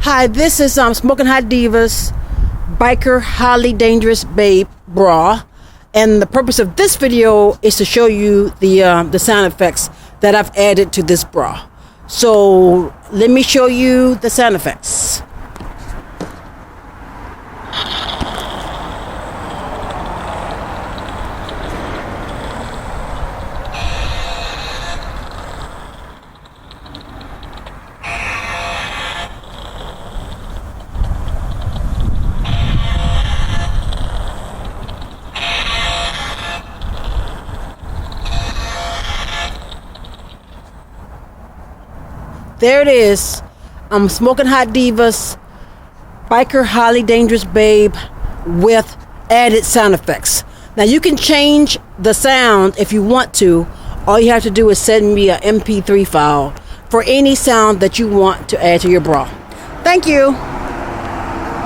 Hi, this is Smoking Hot Divas Biker Highly Dangerous Babe Bra, and the purpose of this video is to show you the sound effects that I've added to this bra. So let me show you the sound effects. There it is. I'm Smoking Hot Divas Biker Highly Dangerous Babe with added sound effects. Now you can change the sound if you want to. All you have to do is send me a MP3 file for any sound that you want to add to your bra. Thank you.